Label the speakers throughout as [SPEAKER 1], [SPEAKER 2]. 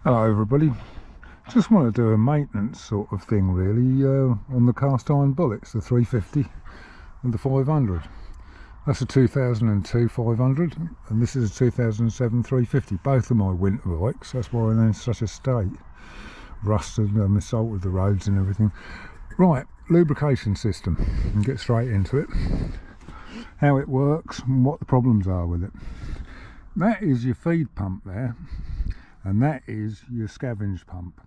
[SPEAKER 1] Hello everybody, just want to do a maintenance sort of thing really on the cast iron bullets, the 350 and the 500. That's a 2002 500 and this is a 2007 350, both of my winter bikes, that's why they're in such a state. Rusted and salted the roads and everything. Right, lubrication system, and get straight into it. How it works and what the problems are with it. That is your feed pump there. And that is your scavenge pump.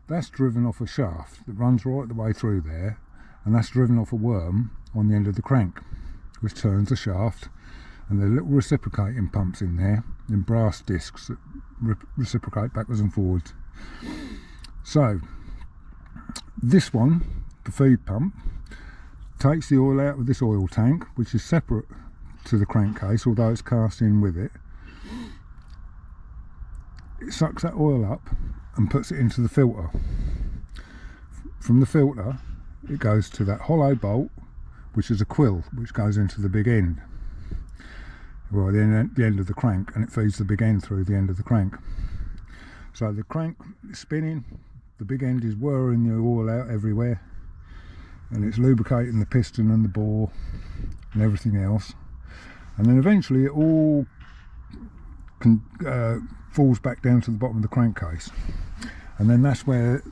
[SPEAKER 1] That's driven off a shaft that runs right the way through there, and that's driven off a worm on the end of the crank, which turns the shaft, and there are little reciprocating pumps in there, in brass discs that reciprocate backwards and forwards. So, this one, the feed pump, takes the oil out of this oil tank, which is separate to the crankcase, although it's cast in with it. It sucks that oil up and puts it into the filter. From the filter it goes to that hollow bolt, which is a quill, which goes into the big end, well, the end of the crank, and it feeds the big end through the end of the crank. So the crank is spinning, the big end is whirring the oil out everywhere, and it's lubricating the piston and the bore and everything else, and then eventually it all falls back down to the bottom of the crankcase, and then that's where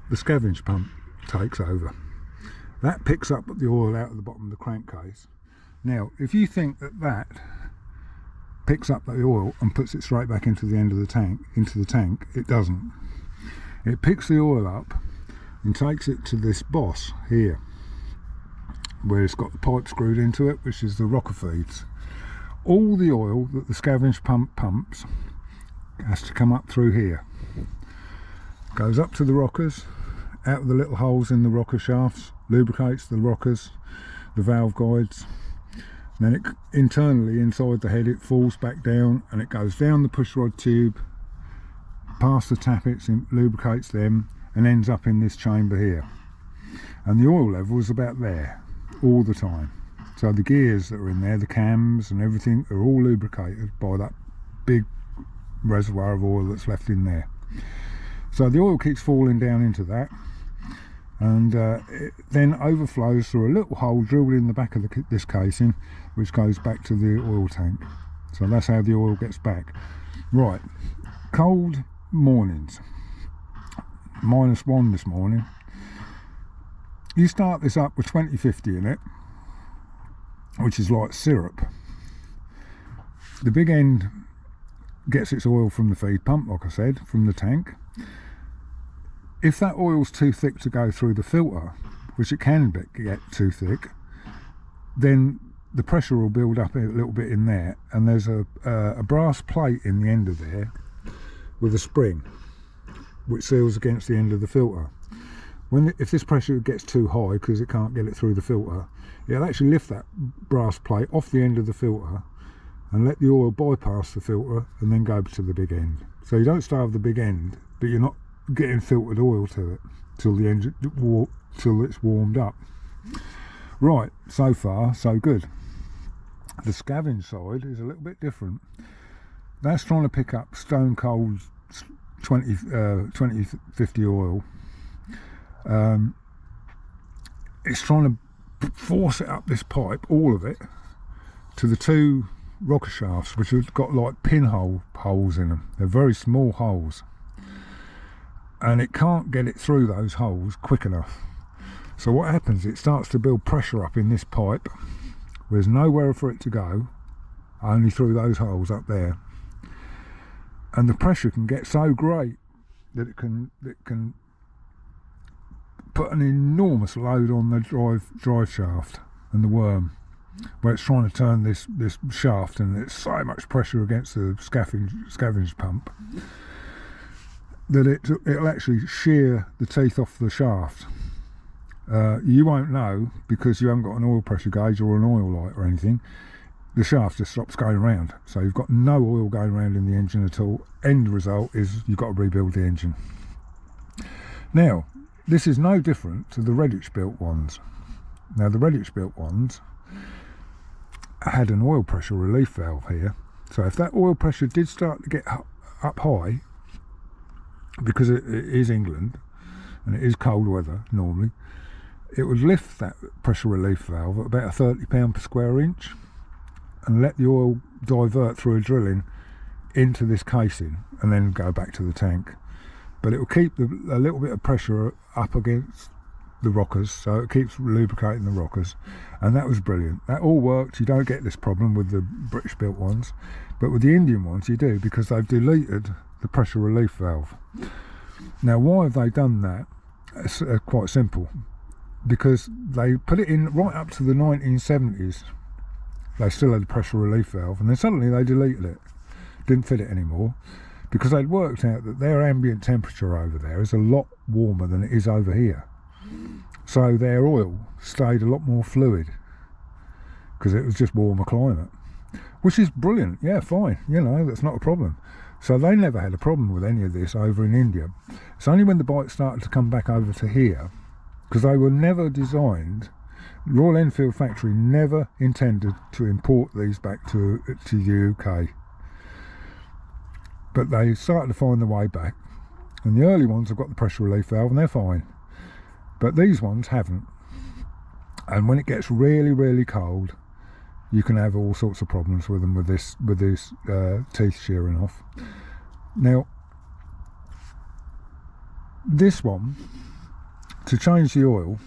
[SPEAKER 1] the scavenge pump takes over. That picks up the oil out of the bottom of the crankcase. Now if you think that that picks up the oil and puts it straight back into the end of the tank, it doesn't. It picks the oil up and takes it to this boss here, where it's got the pipe screwed into it, which is the rocker feeds. All the oil that the scavenge pump pumps has to come up through here, goes up to the rockers, out of the little holes in the rocker shafts, lubricates the rockers, the valve guides, and then it internally inside the head it falls back down and it goes down the pushrod tube, past the tappets, and lubricates them, and ends up in this chamber here. And the oil level is about there all the time. So the gears that are in there, the cams and everything, are all lubricated by that big reservoir of oil that's left in there. So the oil keeps falling down into that, and it then overflows through a little hole drilled in the back of this casing, which goes back to the oil tank. So that's how the oil gets back. Right, cold mornings, -1 this morning. You start this up with 2050 in it, which is like syrup. The big end gets its oil from the feed pump, like I said, from the tank. If that oil's too thick to go through the filter, which it can get too thick, then the pressure will build up a little bit in there, and there's a brass plate in the end of there with a spring which seals against the end of the filter. If this pressure gets too high because it can't get it through the filter, it'll actually lift that brass plate off the end of the filter and let the oil bypass the filter and then go to the big end. So you don't starve the big end, but you're not getting filtered oil to it till it's warmed up. Right, so far so good. The scavenge side is a little bit different. That's trying to pick up stone cold 2050 oil. It's trying to force it up this pipe, all of it, to the two rocker shafts, which have got like pinhole holes in them. They're very small holes, and it can't get it through those holes quick enough. So what happens, it starts to build pressure up in this pipe. There's nowhere for it to go, only through those holes up there, and the pressure can get so great that it can put an enormous load on the drive shaft and the worm, where it's trying to turn this shaft, and there's so much pressure against the scavenge pump that it'll actually shear the teeth off the shaft. You won't know because you haven't got an oil pressure gauge or an oil light or anything. The shaft just stops going around, so you've got no oil going around in the engine at all. End result is you've got to rebuild the engine. Now this is no different to the Redditch built ones. Now the Redditch built ones had an oil pressure relief valve here, so if that oil pressure did start to get up high, because it is England and it is cold weather normally, it would lift that pressure relief valve at about £30 per square inch and let the oil divert through a drilling into this casing and then go back to the tank. But it will keep a little bit of pressure up against the rockers, so it keeps lubricating the rockers, and that was brilliant. That all worked. You don't get this problem with the British built ones, but with the Indian ones you do, because they've deleted the pressure relief valve. Now why have they done that? It's quite simple, because they put it in right up to the 1970s. They still had the pressure relief valve, and then suddenly they deleted it, didn't fit it anymore, because they'd worked out that their ambient temperature over there is a lot warmer than it is over here. So their oil stayed a lot more fluid because it was just warmer climate, which is brilliant. Yeah, fine, you know, that's not a problem. So they never had a problem with any of this over in India. It's only when the bikes started to come back over to here, because they were never designed, Royal Enfield factory never intended to import these back to the UK. But they started to find their way back, and the early ones have got the pressure relief valve and they're fine. But these ones haven't, and when it gets really, really cold, you can have all sorts of problems with them with this teeth shearing off. Now, this one, to change the oil,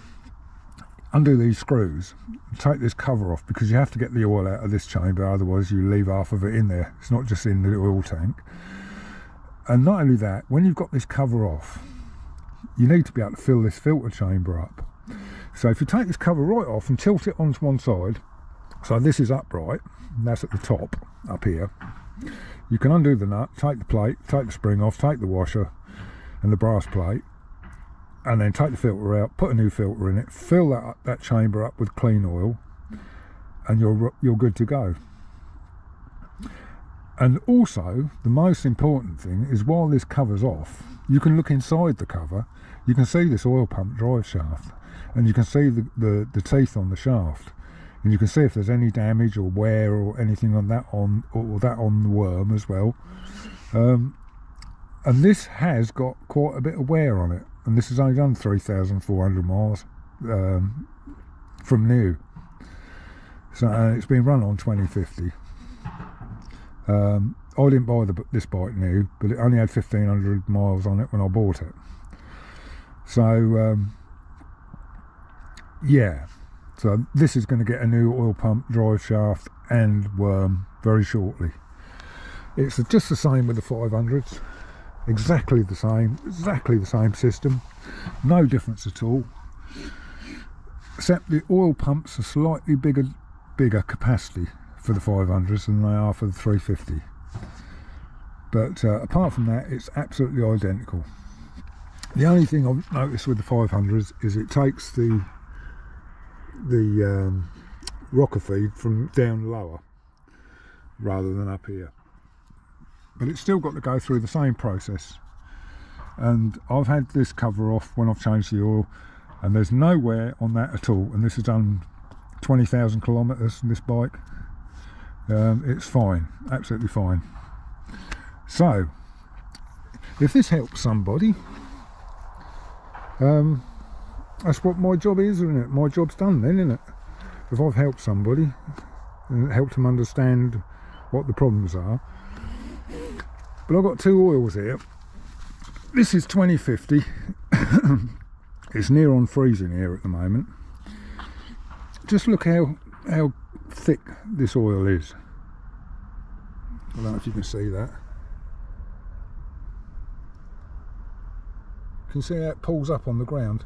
[SPEAKER 1] undo these screws, take this cover off, because you have to get the oil out of this chamber, otherwise you leave half of it in there. It's not just in the oil tank. And not only that, when you've got this cover off, you need to be able to fill this filter chamber up. So if you take this cover right off and tilt it onto one side, so this is upright, and that's at the top, up here, you can undo the nut, take the plate, take the spring off, take the washer and the brass plate, and then take the filter out, put a new filter in it, fill that chamber up with clean oil, and you're good to go. And also, the most important thing is, while this cover's off, you can look inside the cover, you can see this oil pump drive shaft, and you can see the teeth on the shaft, and you can see if there's any damage or wear or anything on that on the worm as well. And this has got quite a bit of wear on it, and this has only done 3,400 miles from new. So it's been run on 2050. I didn't buy this bike new, but it only had 1,500 miles on it when I bought it. So yeah, so this is going to get a new oil pump, drive shaft and worm very shortly. It's just the same with the 500s, exactly the same system, no difference at all, except the oil pumps are slightly bigger capacity for the 500s than they are for the 350. But apart from that, it's absolutely identical. The only thing I've noticed with the 500s is it takes the rocker feed from down lower rather than up here, but it's still got to go through the same process. And I've had this cover off when I've changed the oil, and there's no wear on that at all, and this has done 20,000 kilometers in this bike. It's fine, absolutely fine. So if this helps somebody, that's what my job is, isn't it? My job's done then, isn't it? If I've helped somebody and helped them understand what the problems are. But I've got two oils here. This is 2050. It's near on freezing here at the moment. Just look how thick this oil is. I don't know if you can see that. You can see how it pulls up on the ground.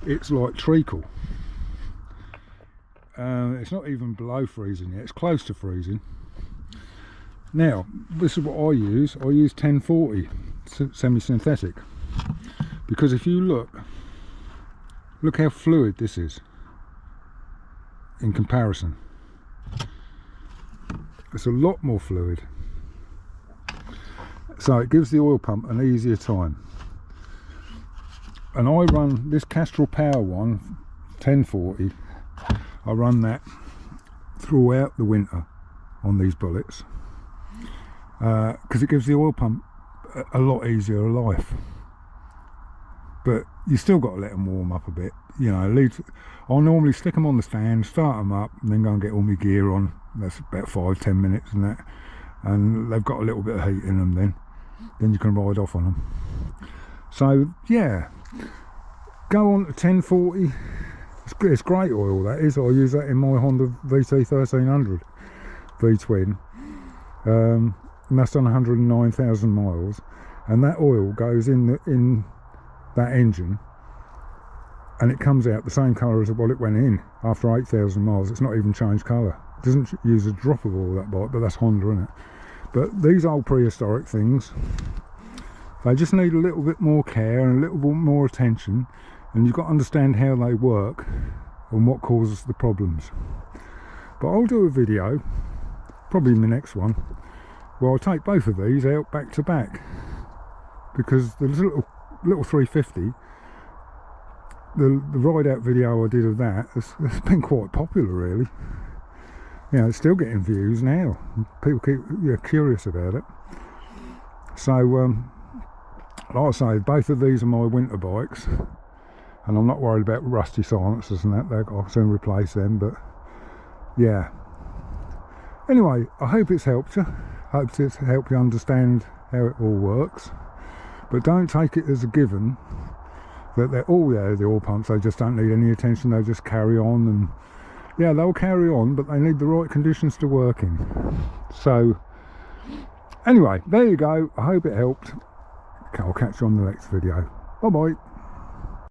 [SPEAKER 1] It's like treacle. It's not even below freezing yet, it's close to freezing. Now, this is what I use. I use 1040 semi-synthetic, because if you look how fluid this is in comparison. It's a lot more fluid, so it gives the oil pump an easier time. And I run this Castrol Power one, 1040, I run that throughout the winter on these bullets, because it gives the oil pump a lot easier life. But you still got to let them warm up a bit, you know. I'll normally stick them on the stand, start them up, and then go and get all my gear on. That's about 5-10 minutes and that, and they've got a little bit of heat in them. Then you can ride off on them. So yeah, go on to 1040. It's great oil, that is. I use that in my Honda VT 1300 V-twin, and that's done 109,000 miles, and that oil goes in that engine, and it comes out the same colour as what it went in after 8,000 miles. It's not even changed colour. It doesn't use a drop of oil, that bike, but that's Honda, isn't it? But these old prehistoric things, they just need a little bit more care and a little bit more attention, and you've got to understand how they work and what causes the problems. But I'll do a video, probably in the next one, where I'll take both of these out back to back, because the little 350, the ride out video I did of that, it's been quite popular, really. You know, it's still getting views now. People keep curious about it. So like I say, both of these are my winter bikes, and I'm not worried about rusty silencers and that. I'll soon replace them. But yeah, anyway, I hope it's helped you. Hope it's helped you understand how it all works. But don't take it as a given that they're all there, the oil pumps, they just don't need any attention, they'll just carry on. And yeah, they'll carry on, but they need the right conditions to work in. So anyway, there you go. I hope it helped. I'll catch you on the next video. Bye bye.